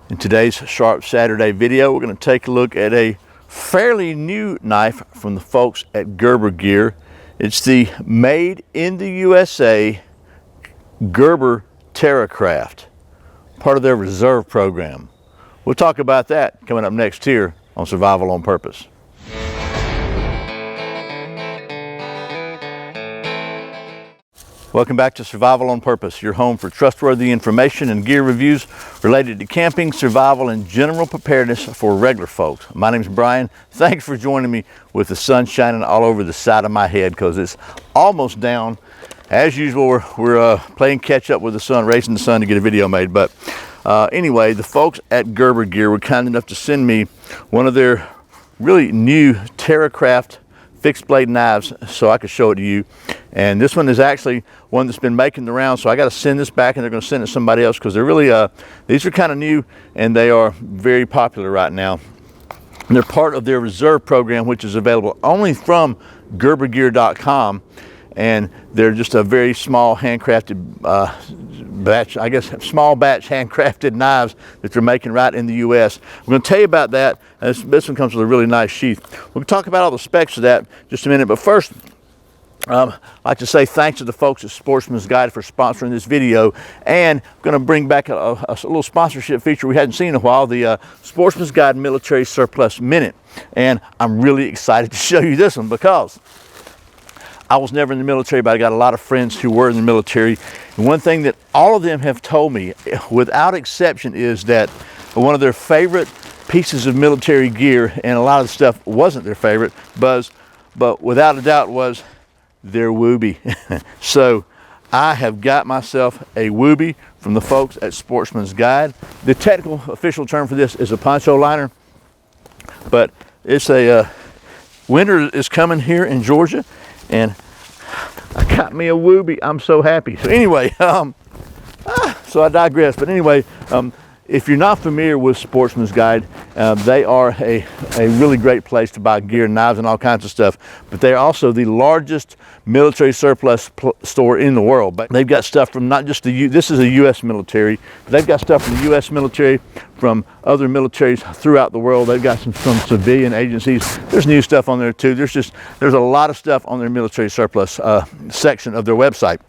In today's Sharp Saturday video, we're going to take a look at a fairly new knife from the folks at Gerber Gear. It's the Made in the USA Gerber Terracraft, part of their reserve program. We'll talk about that coming up next here on Survival on Purpose. Welcome back to Survival on Purpose, your home for trustworthy information and gear reviews related to camping, survival, and general preparedness for regular folks. My name's Brian. Thanks for joining me with the sun shining all over the side of my head because it's almost down. As usual, we're playing catch up with the sun, racing the sun to get a video made. But anyway, the folks at Gerber Gear were kind enough to send me one of their really new Terracraft fixed blade knives so I could show it to you. And this one is actually one that's been making the rounds, so I got to send this back and they're going to send it to somebody else because they're really these are kind of new and they are very popular right now. And they're part of their reserve program, which is available only from gerbergear.com, and they're just a very small handcrafted batch, I guess small batch handcrafted knives that they're making right in the US. We're going to tell you about that. This one comes with a really nice sheath. We'll talk about all the specs of that in just a minute, but first I'd like to say thanks to the folks at Sportsman's Guide for sponsoring this video, and I'm going to bring back a little sponsorship feature we hadn't seen in a while, the Sportsman's Guide Military Surplus Minute. And I'm really excited to show you this one because I was never in the military, but I got a lot of friends who were in the military. And one thing that all of them have told me, without exception, is that one of their favorite pieces of military gear, and a lot of the stuff wasn't their favorite, but without a doubt was their Whoopee. So I have got myself a Whoopee from the folks at Sportsman's Guide. The technical official term for this is a poncho liner, but it's a winter is coming here in Georgia, and I got me a Whoopee. I'm so happy. So anyway, so I digress. But anyway, if you're not familiar with Sportsman's Guide, they are a really great place to buy gear, knives, and all kinds of stuff. But they're also the largest military surplus store in the world. But they've got stuff from not just this is a U.S. military, but they've got stuff from the U.S. military, from other militaries throughout the world. They've got some from civilian agencies. There's new stuff on there too. There's a lot of stuff on their military surplus section of their website.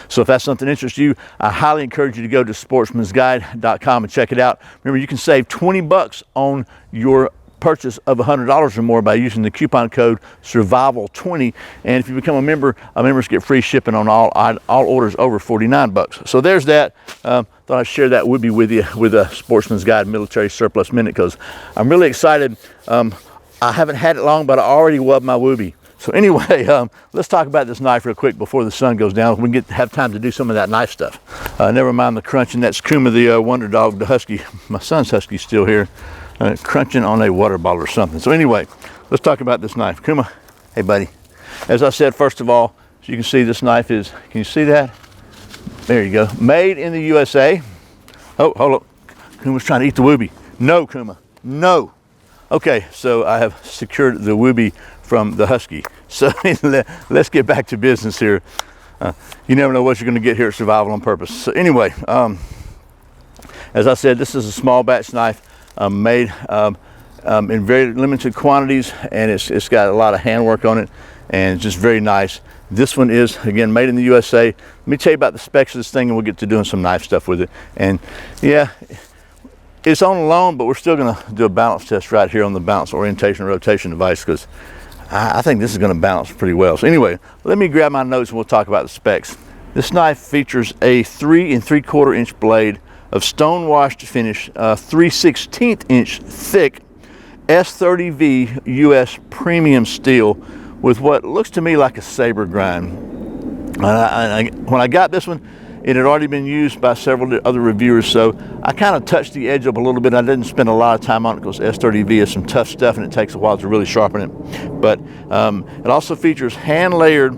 So if that's something that interests you, I highly encourage you to go to sportsmansguide.com and check it out. Remember, you can save 20 bucks on your purchase of $100 or more by using the coupon code SURVIVAL20. And if you become a member, members get free shipping on all orders over 49 bucks. So there's that. Thought I'd share that with you with a Sportsman's Guide Military Surplus Minute because I'm really excited. I haven't had it long, but I already love my Whoopee. So anyway, let's talk about this knife real quick before the sun goes down. We can have time to do some of that knife stuff. Never mind the crunching. That's Kuma, the Wonder Dog, the husky. My son's husky's still here, crunching on a water bottle or something. So anyway, let's talk about this knife. Kuma, hey buddy. As I said, first of all, as you can see, this knife is, can you see that? There you go. Made in the USA. Oh, hold up. Kuma's trying to eat the Whoopee. No, Kuma, no. Okay, so I have secured the Whoopee from the husky. So let's get back to business here. You never know what you're going to get here at Survival on Purpose. So anyway, as I said, this is a small batch knife made in very limited quantities, and it's got a lot of handwork on it, and it's just very nice. This one is, again, made in the USA. Let me tell you about the specs of this thing, and we'll get to doing some knife stuff with it. And yeah, it's on loan, but we're still going to do a balance test right here on the balance orientation rotation device because I think this is going to balance pretty well. So anyway, let me grab my notes and we'll talk about the specs. This knife features a 3 3/4 inch blade of stone washed finish, 3/16 inch thick S30V US premium steel with what looks to me like a saber grind. When I got this one, it had already been used by several other reviewers, so I kind of touched the edge up a little bit. I didn't spend a lot of time on it because S30V is some tough stuff and it takes a while to really sharpen it. But it also features layered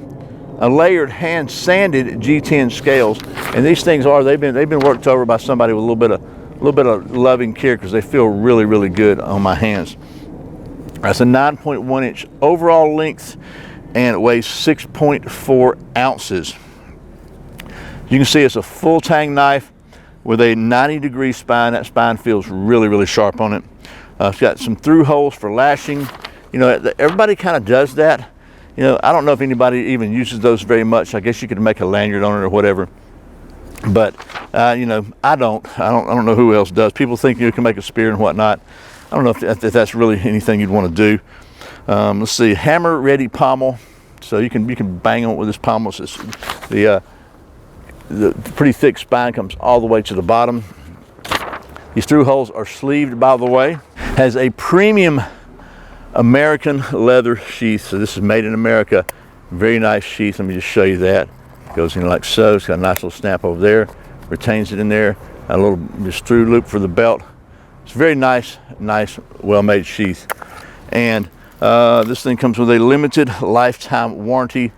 hand sanded G10 scales, and these things they've been worked over by somebody with a little bit of loving care because they feel really, really good on my hands. That's a 9.1 inch overall length, and it weighs 6.4 ounces. You can see it's a full tang knife. with a 90-degree spine. That spine feels really, really sharp on it. It's got some through holes for lashing. You know, everybody kind of does that. You know, I don't know if anybody even uses those very much. I guess you could make a lanyard on it or whatever. But you know, I don't know who else does. People think you can make a spear and whatnot. I don't know if that's really anything you'd want to do. Let's see, hammer ready pommel. So you can bang on it with this pommel. So the pretty thick spine comes all the way to the bottom. These through holes are sleeved, by the way. Has a premium American leather sheath. So this is made in America. Very nice sheath. Let me just show you that. Goes in like so. It's got a nice little snap over there. Retains it in there. A little just through loop for the belt. It's very nice, well-made sheath. And this thing comes with a limited lifetime warranty.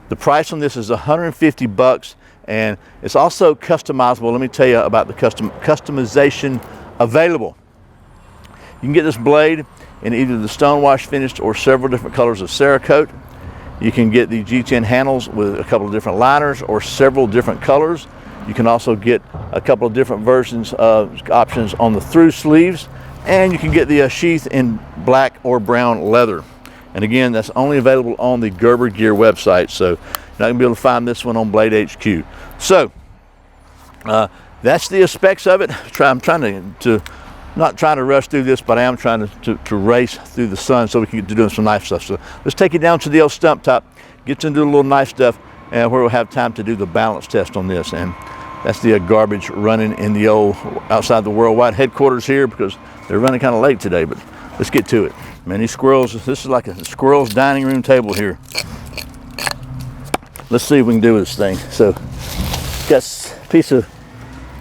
The price on this is $150, and it's also customizable. Let me tell you about the customization available. You can get this blade in either the stonewash finished or several different colors of Cerakote. You can get the G10 handles with a couple of different liners or several different colors. You can also get a couple of different versions of options on the through sleeves, and you can get the sheath in black or brown leather. And again, that's only available on the Gerber Gear website, so you're not gonna be able to find this one on Blade HQ. So that's the specs of it. I'm trying to not trying to rush through this, but I am trying to race through the sun so we can get to doing some knife stuff. So let's take it down to the old stump top, get to do a little knife stuff, and where we'll have time to do the balance test on this. And that's the garbage running in the old outside the worldwide headquarters here, because they're running kind of late today, but let's get to it. Man, these squirrels, this is like a squirrel's dining room table here. Let's see what we can do with this thing. So got a piece of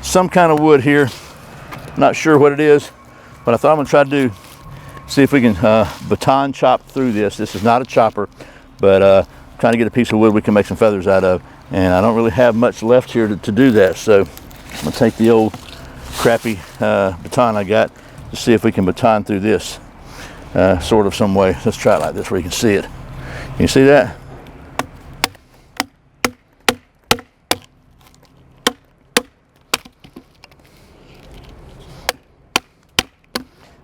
some kind of wood here. Not sure what it is, but I thought I'm gonna try to see if we can baton chop through this. This is not a chopper, but trying to get a piece of wood we can make some feathers out of. And I don't really have much left here to do that. So I'm gonna take the old crappy baton I got to see if we can baton through this sort of some way. Let's try it like this where you can see it. Can you see that?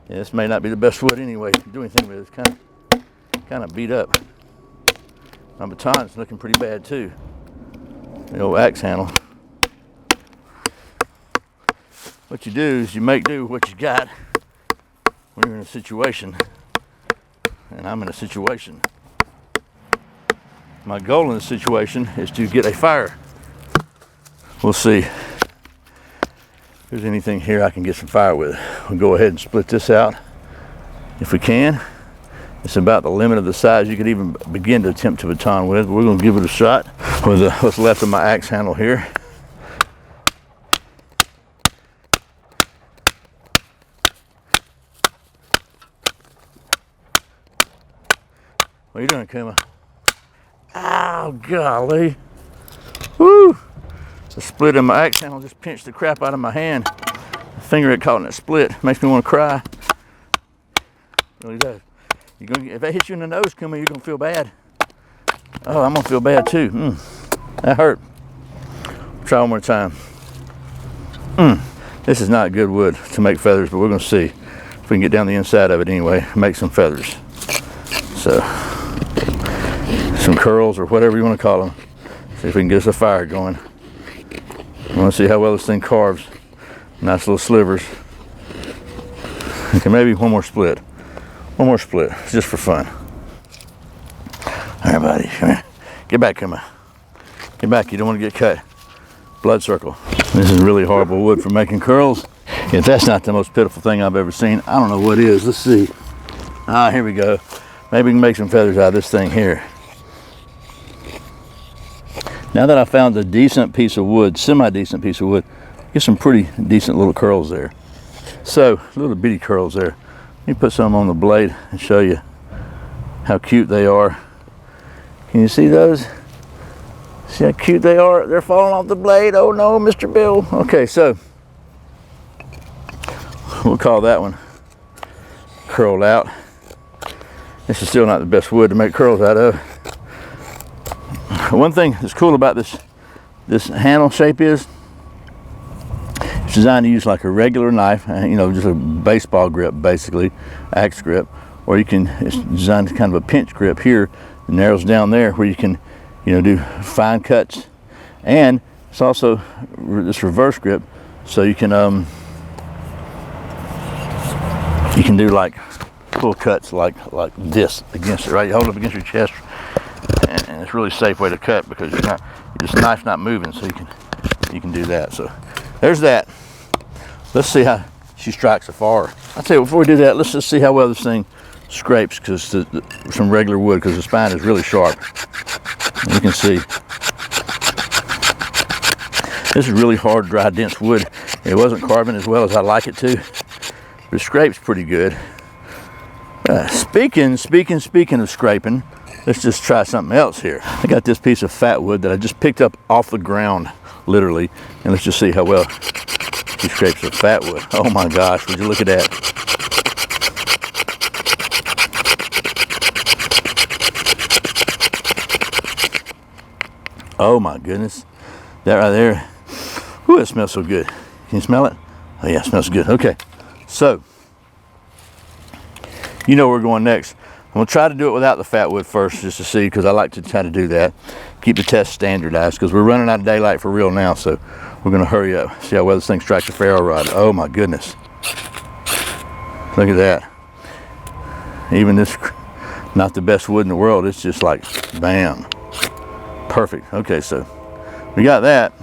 Yeah, this may not be the best wood anyway to do anything with. It's kind of beat up. My baton's looking pretty bad too. The old axe handle. What you do is you make do with what you got when you're in a situation. And I'm in a situation. My goal in this situation is to get a fire. We'll see if there's anything here I can get some fire with. We'll go ahead and split this out if we can. It's about the limit of the size you could even begin to attempt to baton with. We're going to give it a shot with what's left of my axe handle here. What are you doing, Kuma? Ow, golly. Woo! The split in my axe handle just pinched the crap out of my hand. The finger it caught in that split. Makes me want to cry. It really does. If that hits you in the nose, Kuma, you're gonna feel bad. Oh, I'm gonna feel bad too. That hurt. Try one more time. This is not good wood to make feathers, but we're gonna see if we can get down the inside of it anyway, make some feathers. So, some curls or whatever you want to call them. See if we can get us a fire going. I want to see how well this thing carves. Nice little slivers. Okay, maybe one more split. One more split, just for fun. All right, buddy, come here. Get back, come on. Get back, you don't want to get cut. Blood circle. This is really horrible wood for making curls. If that's not the most pitiful thing I've ever seen, I don't know what is. Let's see. Ah, here we go. Maybe we can make some feathers out of this thing here. Now that I found a decent piece of wood, semi-decent piece of wood, get some pretty decent little curls there. So, little bitty curls there. Let me put some on the blade and show you how cute they are. Can you see those? See how cute they are? They're falling off the blade. Oh no, Mr. Bill. Okay, so we'll call that one curled out. This is still not the best wood to make curls out of. One thing that's cool about this handle shape is It's designed to use like a regular knife, you know, just a baseball grip basically, axe grip, or you can, it's designed to kind of a pinch grip here. It narrows down there where you can, you know, do fine cuts. And it's also this reverse grip, so you can do like little cuts like this against it, right? You hold it up against your chest, and it's a really safe way to cut because this knife's not moving, so you can do that. So there's that. Let's see how she strikes afar. I'll tell you, before we do that, let's just see how well this thing scrapes, because some regular wood, because the spine is really sharp. You can see this is really hard, dry, dense wood. It wasn't carbon as well as I like it to, but it scrapes pretty good. Speaking of scraping, let's just try something else here. I got this piece of fat wood that I just picked up off the ground, literally, and let's just see how well she scrapes the fat wood. Oh my gosh, would you look at that? Oh my goodness, that right there. Ooh, it smells so good. Can you smell it? Oh yeah, it smells good. Okay, so you know where we're going next. I'm gonna try to do it without the fat wood first, just to see, because I like to try to do that. Keep the test standardized, because we're running out of daylight for real now, so we're gonna hurry up. See how well this thing strikes a ferro rod. Oh my goodness. Look at that. Even this, not the best wood in the world, it's just like, bam. Perfect. Okay, so we got that.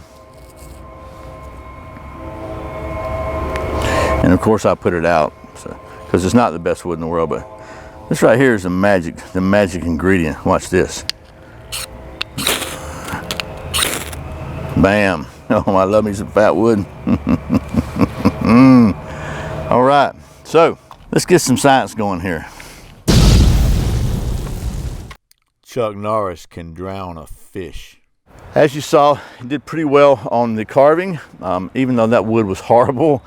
And of course I put it out, so, because it's not the best wood in the world, but this right here is the magic ingredient. Watch this. Bam. Oh, I love me some fat wood. All right, so let's get some science going here. Chuck Norris can drown a fish. As you saw, he did pretty well on the carving, even though that wood was horrible.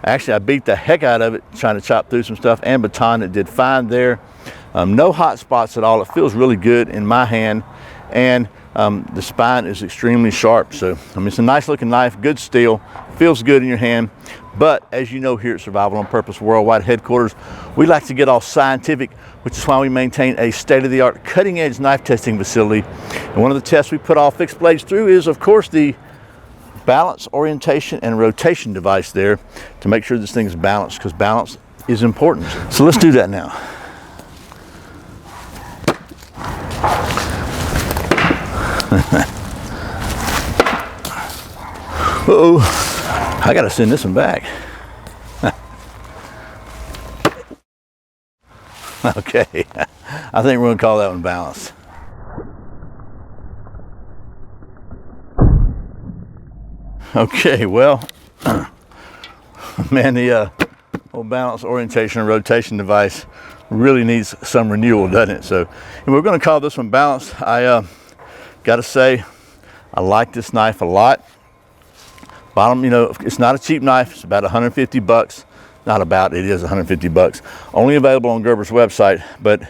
Actually, I beat the heck out of it trying to chop through some stuff, and baton, it did fine there. No hot spots at all. It feels really good in my hand, and the spine is extremely sharp. So, I mean, it's a nice looking knife, good steel, feels good in your hand. But as you know, here at Survival on Purpose Worldwide headquarters, we like to get all scientific, which is why we maintain a state-of-the-art cutting-edge knife testing facility. And one of the tests we put all fixed blades through is, of course, the balance, orientation, and rotation device there to make sure this thing is balanced, because balance is important. So let's do that now. Uh-oh. I gotta send this one back. Okay, I think we're gonna call that one balanced. Okay, well, man, the whole balance, orientation, and rotation device really needs some renewal, doesn't it? So, and we're gonna call this one balanced. I gotta say, I like this knife a lot. Bottom, you know, it's not a cheap knife. It's about 150 bucks. Not about, it is 150 bucks. Only available on Gerber's website, but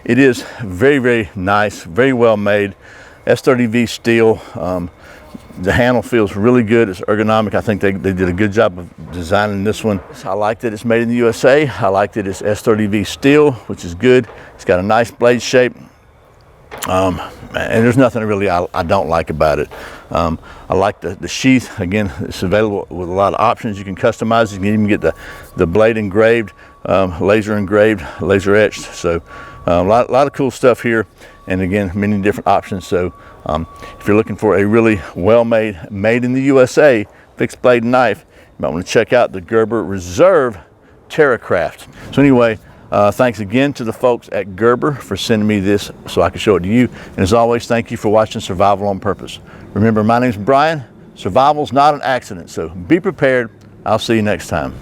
it is very, very nice, very well made. S30V steel. The handle feels really good. It's ergonomic. I think they did a good job of designing this one. I like that it's made in the USA. I like that it's S30V steel, which is good. It's got a nice blade shape. And there's nothing really I don't like about it. I like the sheath. Again, it's available with a lot of options. You can customize it. You can even get the blade engraved, laser engraved, laser etched. So a lot of cool stuff here. And again, many different options. So if you're looking for a really well-made, made in the USA fixed blade knife, you might want to check out the Gerber Reserve Terracraft. So anyway, thanks again to the folks at Gerber for sending me this so I can show it to you. And as always, thank you for watching Survival on Purpose. Remember, my name's Brian. Survival's not an accident, so be prepared. I'll see you next time.